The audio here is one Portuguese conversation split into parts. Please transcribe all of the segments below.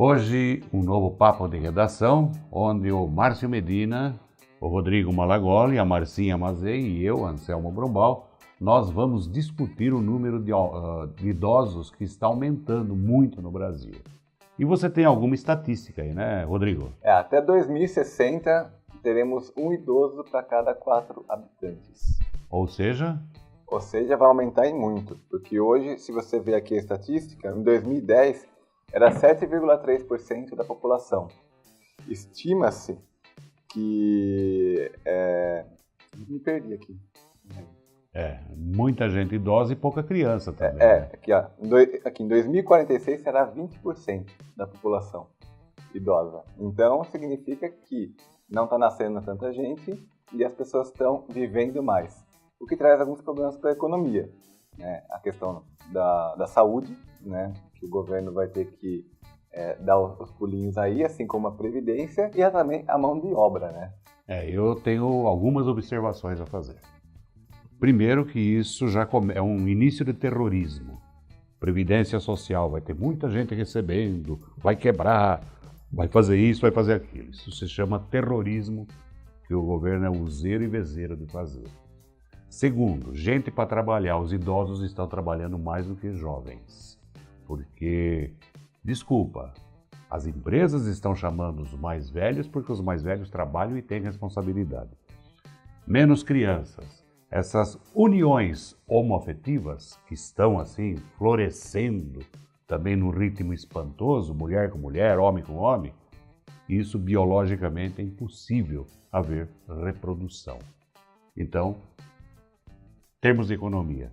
Hoje, um novo papo de redação, onde o Márcio Medina, o Rodrigo Malagoli, a Marcinha Mazei e eu, Anselmo Brombal, nós vamos discutir o número de idosos que está aumentando muito no Brasil. E você tem alguma estatística aí, né, Rodrigo? Até 2060, teremos um idoso para cada 4 habitantes. Ou seja, vai aumentar em muito, porque hoje, se você ver aqui a estatística, em 2010 era 7,3% da população. Estima-se que... Me perdi aqui. Muita gente idosa e pouca criança também. Aqui em 2046 será 20% da população idosa. Então, significa que não está nascendo tanta gente e as pessoas estão vivendo mais. O que traz alguns problemas para a economia, né? A questão da saúde, né? Que o governo vai ter que dar os pulinhos aí, assim como a previdência e também a mão de obra, né? Eu tenho algumas observações a fazer. Primeiro que isso já é um início de terrorismo. Previdência social, vai ter muita gente recebendo, vai quebrar, vai fazer isso, vai fazer aquilo. Isso se chama terrorismo, que o governo é useiro e vezeiro de fazer. Segundo, gente para trabalhar. Os idosos estão trabalhando mais do que jovens. Porque, desculpa, as empresas estão chamando os mais velhos porque os mais velhos trabalham e têm responsabilidade. Menos crianças. Essas uniões homoafetivas que estão assim florescendo também num ritmo espantoso, mulher com mulher, homem com homem, isso biologicamente é impossível haver reprodução. Então, termos de economia,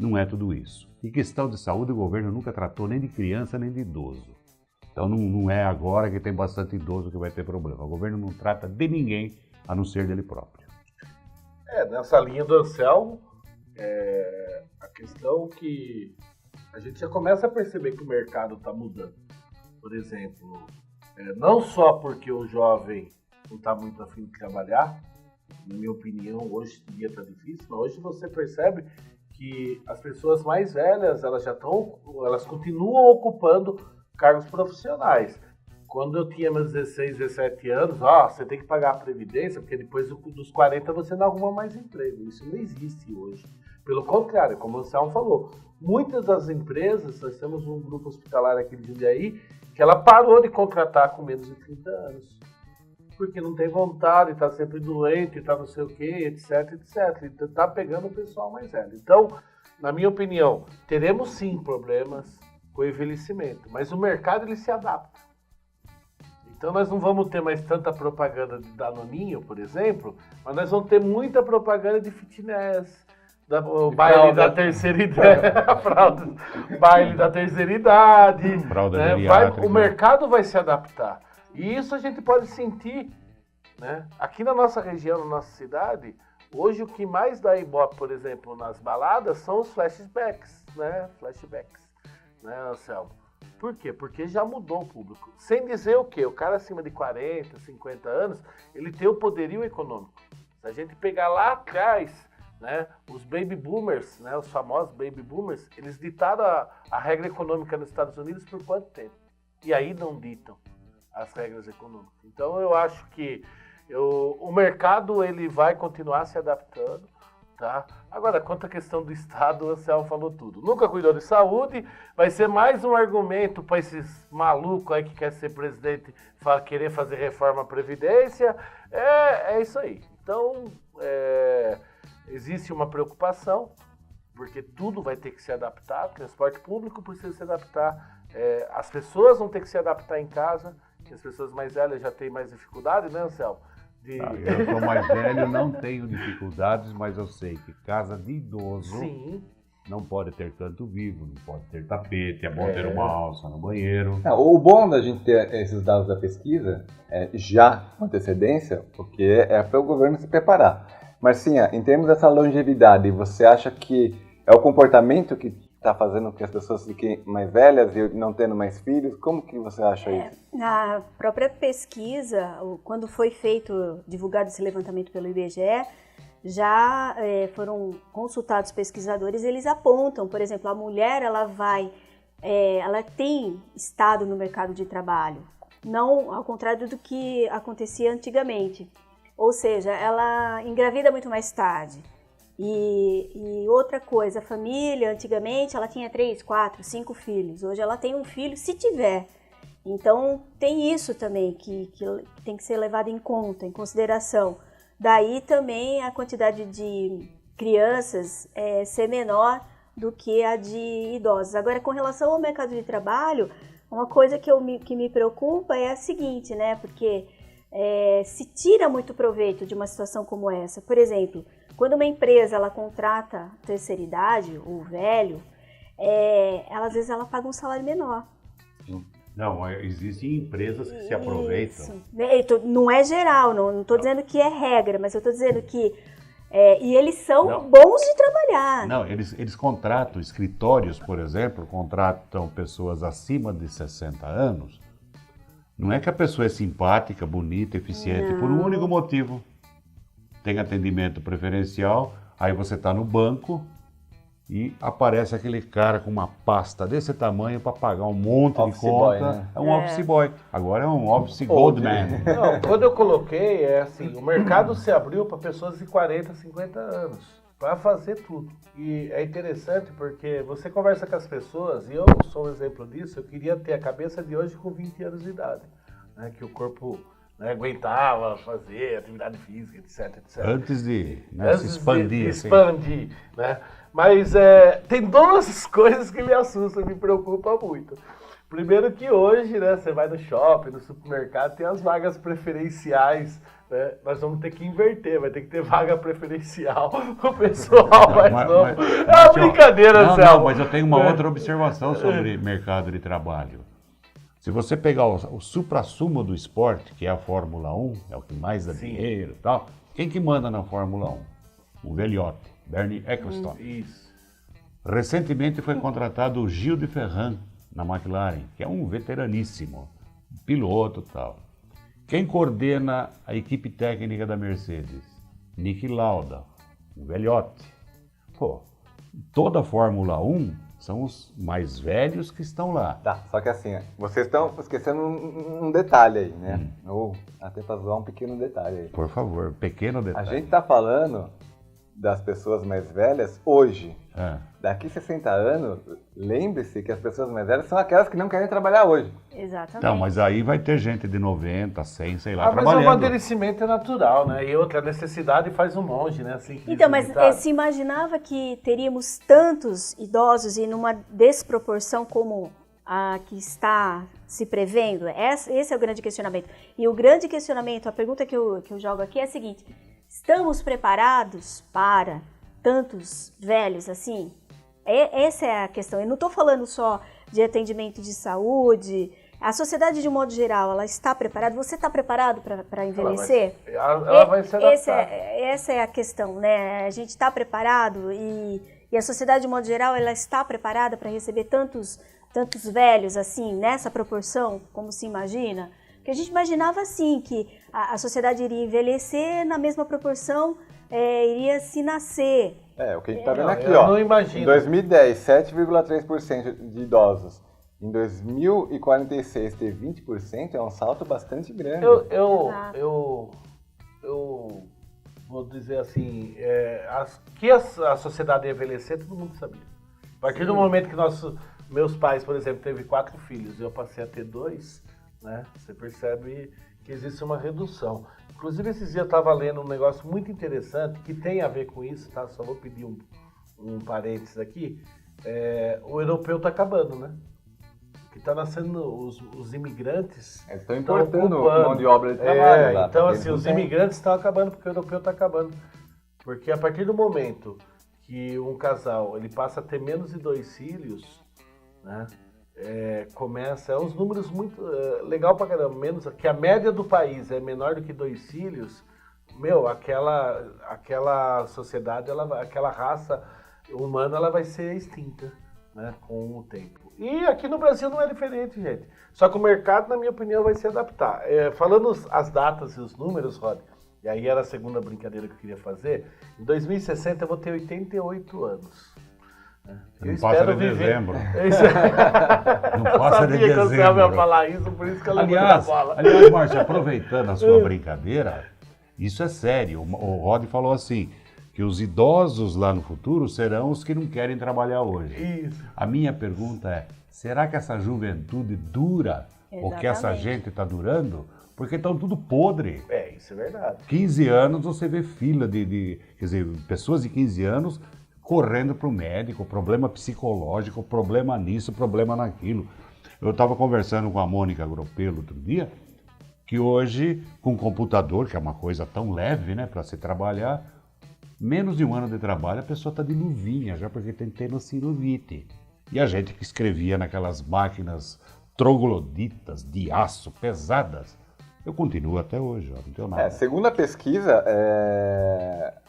não é tudo isso. E questão de saúde, o governo nunca tratou nem de criança nem de idoso. Então não é agora que tem bastante idoso que vai ter problema. O governo não trata de ninguém a não ser dele próprio. Nessa linha do Anselmo, a questão que a gente já começa a perceber que o mercado está mudando. Por exemplo, não só porque o jovem não está muito afim de trabalhar, na minha opinião, hoje em dia está difícil, mas hoje você percebe que as pessoas mais velhas, elas continuam ocupando cargos profissionais. Quando eu tinha meus 16, 17 anos, você tem que pagar a previdência, porque depois dos 40 você não arruma mais emprego. Isso não existe hoje. Pelo contrário, como o Anselmo falou, muitas das empresas, nós temos um grupo hospitalar aqui de Jundiaí, que ela parou de contratar com menos de 30 anos. Porque não tem vontade, está sempre doente, está não sei o quê, etc, etc. Então, está pegando o pessoal mais velho. Então, na minha opinião, teremos sim problemas com o envelhecimento, mas o mercado ele se adapta. Então nós não vamos ter mais tanta propaganda de Danoninho, por exemplo, mas nós vamos ter muita propaganda de fitness, o baile da terceira idade, baile da terceira idade, o mercado vai se adaptar. E isso a gente pode sentir, né? Aqui na nossa região, na nossa cidade, hoje o que mais dá ibope, por exemplo, nas baladas, são os flashbacks, né, Anselmo? Por quê? Porque já mudou o público. Sem dizer o quê? O cara acima de 40, 50 anos, ele tem o poderio econômico. Se a gente pegar lá atrás, né, os baby boomers, né, os famosos baby boomers, eles ditaram a regra econômica nos Estados Unidos por quanto tempo? E aí não ditam as regras econômicas. Então eu acho que o mercado ele vai continuar se adaptando. Tá? Agora, quanto à questão do Estado, o Anselmo falou tudo. Nunca cuidou de saúde, vai ser mais um argumento para esses malucos aí que quer ser presidente querer fazer reforma à Previdência. É isso aí. Então, existe uma preocupação, porque tudo vai ter que se adaptar, o transporte público precisa se adaptar, as pessoas vão ter que se adaptar em casa, que as pessoas mais velhas já têm mais dificuldade, né, Anselmo? Eu sou mais velho, não tenho dificuldades, mas eu sei que casa de idoso não pode ter canto vivo, não pode ter tapete, é bom ter uma alça no banheiro. O bom da gente ter esses dados da pesquisa já com antecedência, porque é para o governo se preparar. Marcinha, em termos dessa longevidade, você acha que é o comportamento que está fazendo com que as pessoas fiquem mais velhas e não tendo mais filhos? Como que você acha isso? Na própria pesquisa, quando foi divulgado esse levantamento pelo IBGE, já foram consultados pesquisadores, eles apontam, por exemplo, a mulher ela vai ela tem estado no mercado de trabalho, não ao contrário do que acontecia antigamente. Ou seja, ela engravida muito mais tarde. E outra coisa, a família, antigamente, ela tinha 3, 4, 5 filhos. Hoje ela tem um filho, se tiver. Então, tem isso também que tem que ser levado em conta, em consideração. Daí também a quantidade de crianças ser menor do que a de idosos. Agora, com relação ao mercado de trabalho, uma coisa que me preocupa é a seguinte, né? Porque se tira muito proveito de uma situação como essa. Por exemplo, quando uma empresa ela contrata terceira idade ou velho, às vezes ela paga um salário menor. Não, existem empresas que se aproveitam. Isso. Não é geral, não estou dizendo que é regra, mas eu estou dizendo que e eles são bons de trabalhar. Não, eles contratam escritórios, por exemplo, contratam pessoas acima de 60 anos. Não é que a pessoa é simpática, bonita, eficiente, por um único motivo. Tem atendimento preferencial, aí você está no banco e aparece aquele cara com uma pasta desse tamanho para pagar um monte de conta. Boy, né? É um office boy. Agora é um office goldman. Não, quando eu coloquei, o mercado se abriu para pessoas de 40, 50 anos, para fazer tudo. E é interessante porque você conversa com as pessoas, e eu sou um exemplo disso, eu queria ter a cabeça de hoje com 20 anos de idade, né, que o corpo aguentava fazer atividade física, etc. Antes de se expandir. Expandir, né? Mas tem duas coisas que me assustam, me preocupam muito. Primeiro que hoje, né, você vai no shopping, no supermercado, tem as vagas preferenciais, né? Nós vamos ter que inverter, vai ter que ter vaga preferencial o pessoal mais novo. É uma brincadeira, Céu. Não, mas eu tenho uma outra observação sobre mercado de trabalho. Se você pegar o suprassumo do esporte, que é a Fórmula 1, é o que mais dá dinheiro e tal, quem que manda na Fórmula 1? O velhote, Bernie Ecclestone. Isso. Recentemente foi contratado o Gil de Ferran na McLaren, que é um veteraníssimo, piloto e tal. Quem coordena a equipe técnica da Mercedes? Niki Lauda, um velhote. Pô, toda a Fórmula 1 são os mais velhos que estão lá. Tá, só que assim, vocês estão esquecendo um detalhe aí, né? Ou até para zoar um pequeno detalhe aí. Por favor, pequeno detalhe. A gente tá falando das pessoas mais velhas hoje. Daqui 60 anos, lembre-se que as pessoas mais velhas são aquelas que não querem trabalhar hoje. Exatamente. Então, mas aí vai ter gente de 90, 100, sei lá, trabalhando. Mas o amadurecimento é natural, né? E outra necessidade faz um monge, né? Assim, então, mas se imaginava que teríamos tantos idosos e numa desproporção como a que está se prevendo? Esse é o grande questionamento. E o grande questionamento, a pergunta que eu jogo aqui é a seguinte: estamos preparados para tantos velhos assim? Essa é a questão. Eu não estou falando só de atendimento de saúde. A sociedade, de um modo geral, ela está preparada? Você está preparado para envelhecer? Ela vai se adaptar. Essa é a questão, né? A gente está preparado e a sociedade, de um modo geral, ela está preparada para receber tantos velhos assim, nessa proporção, como se imagina? Porque a gente imaginava assim, que a sociedade iria envelhecer na mesma proporção, iria se nascer. O que a gente está vendo aqui, ó. Não imagino. Em 2010, 7,3% de idosos. Em 2046, ter 20% é um salto bastante grande. Eu vou dizer assim, que a sociedade ia envelhecer, todo mundo sabia. A partir do momento que meus pais, por exemplo, teve 4 filhos e eu passei a ter 2, né, você percebe que existe uma redução. Inclusive, esses dias eu estava lendo um negócio muito interessante que tem a ver com isso, tá? Só vou pedir um parênteses aqui. O europeu está acabando, né? Que está nascendo os imigrantes. Eles estão importando mão de obra de trabalho. Lá, então, assim, os imigrantes estão acabando porque o europeu está acabando. Porque a partir do momento que um casal ele passa a ter menos de 2 filhos, né? Começa, uns números muito legal pra caramba, menos que a média do país é menor do que 2 filhos, aquela sociedade, aquela raça humana, ela vai ser extinta, né, com o tempo. E aqui no Brasil não é diferente, gente. Só que o mercado, na minha opinião, vai se adaptar. Falando as datas e os números, Rod, e aí era a segunda brincadeira que eu queria fazer, em 2060 eu vou ter 88 anos. Não passa de dezembro. Não passa de dezembro. Eu sabia que o Anselmo ia dezembro. falar isso, por isso que eu levantei a bola. Aliás, Márcio, aproveitando a sua brincadeira, isso é sério. O Rod falou assim, que os idosos lá no futuro serão os que não querem trabalhar hoje. Isso. A minha pergunta é, será que essa juventude dura? Ou que essa gente está durando? Porque estão tudo podre. Isso é verdade. 15 anos você vê fila quer dizer, pessoas de 15 anos correndo para o médico, problema psicológico, problema nisso, problema naquilo. Eu estava conversando com a Mônica Gropelo outro dia, que hoje, com computador, que é uma coisa tão leve, né, para se trabalhar, menos de um ano de trabalho, a pessoa está de luvinha, já porque tem tenosinuvite. E a gente que escrevia naquelas máquinas trogloditas, de aço, pesadas, eu continuo até hoje, ó, não tenho nada. Segundo a pesquisa,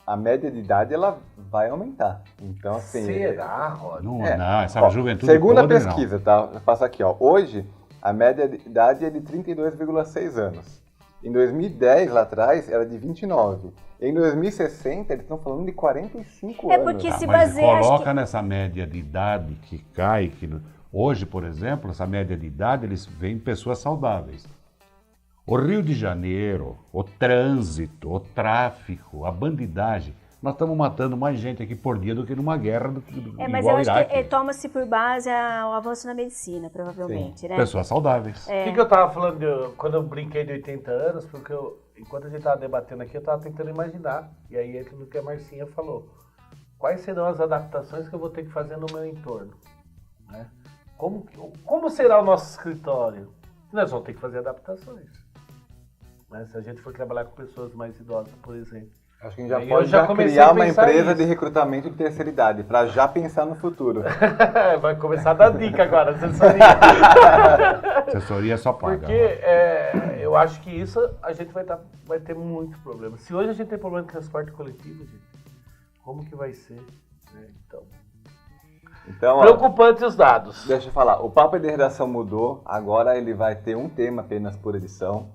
a média de idade ela vai aumentar. Então, assim. Será, Rod? Não, essa juventude segundo podre, a pesquisa, tá? Eu passo aqui, ó. Hoje, a média de idade é de 32,6 anos. Em 2010, lá atrás, era de 29. Em 2060, eles estão falando de 45 anos. Porque se mas baseia... coloca nessa média de idade que cai, hoje, por exemplo, essa média de idade, eles veem pessoas saudáveis. O Rio de Janeiro, o trânsito, o tráfico, a bandidagem, nós estamos matando mais gente aqui por dia do que numa guerra mas igual eu acho Iraque. que toma-se por base o avanço na medicina, provavelmente, né? Pessoas saudáveis. O que eu tava falando quando eu brinquei de 80 anos? Porque enquanto a gente tava debatendo aqui, eu tava tentando imaginar. E aí entra no que a Marcinha falou. Quais serão as adaptações que eu vou ter que fazer no meu entorno? Né? Como será o nosso escritório? Nós vamos ter que fazer adaptações. Mas se a gente for trabalhar com pessoas mais idosas, por exemplo. Acho que a gente já pode criar uma empresa de recrutamento de terceira idade, para já pensar no futuro. Vai começar a dar dica agora, assessoria. Assessoria só paga. Porque eu acho que isso a gente vai ter muito problema. Se hoje a gente tem problema de transporte coletivo, gente, como que vai ser? Então preocupantes os dados. Deixa eu falar, o Papo de Redação mudou, agora ele vai ter um tema apenas por edição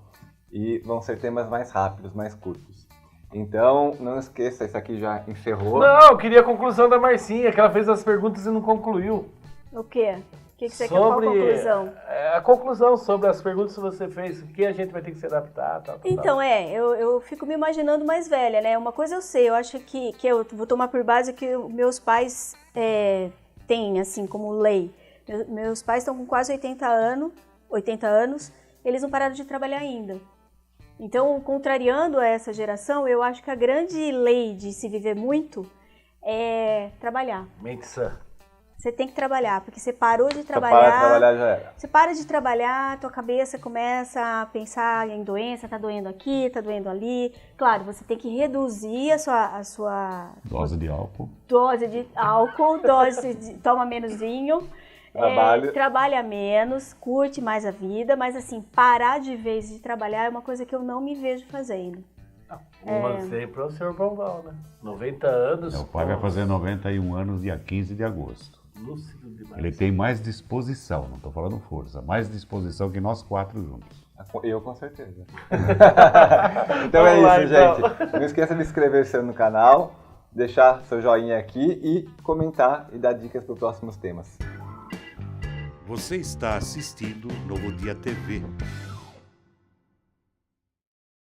e vão ser temas mais rápidos, mais curtos. Então, não esqueça, isso aqui já encerrou. Não, eu queria a conclusão da Marcinha, que ela fez as perguntas e não concluiu. O quê? O que você quer? Qual a conclusão? A conclusão sobre as perguntas que você fez, o que a gente vai ter que se adaptar, tal. Então, eu fico me imaginando mais velha, né? Uma coisa eu sei, eu acho que eu vou tomar por base que meus pais têm, assim, como lei. Meus pais estão com quase 80 anos, eles não pararam de trabalhar ainda. Então, contrariando essa geração, eu acho que a grande lei de se viver muito é trabalhar. Mente sã. Você tem que trabalhar, porque você parou de Para trabalhar. de trabalhar já era. Você para de trabalhar, tua cabeça começa a pensar em doença, tá doendo aqui, tá doendo ali. Claro, você tem que reduzir a sua dose de álcool. Toma menos vinho. Trabalha menos, curte mais a vida, mas assim, parar de vez de trabalhar é uma coisa que eu não me vejo fazendo. Um exemplo é o Sr. Bombal, né? 90 anos. Meu pai vai fazer 91 anos dia 15 de agosto. Lúcido demais. Ele tem mais disposição, não estou falando força, mais disposição que nós 4 juntos. Eu com certeza. Então é isso, gente. Não esqueça de inscrever-se no canal, deixar seu joinha aqui e comentar e dar dicas para os próximos temas. Você está assistindo Novo Dia TV.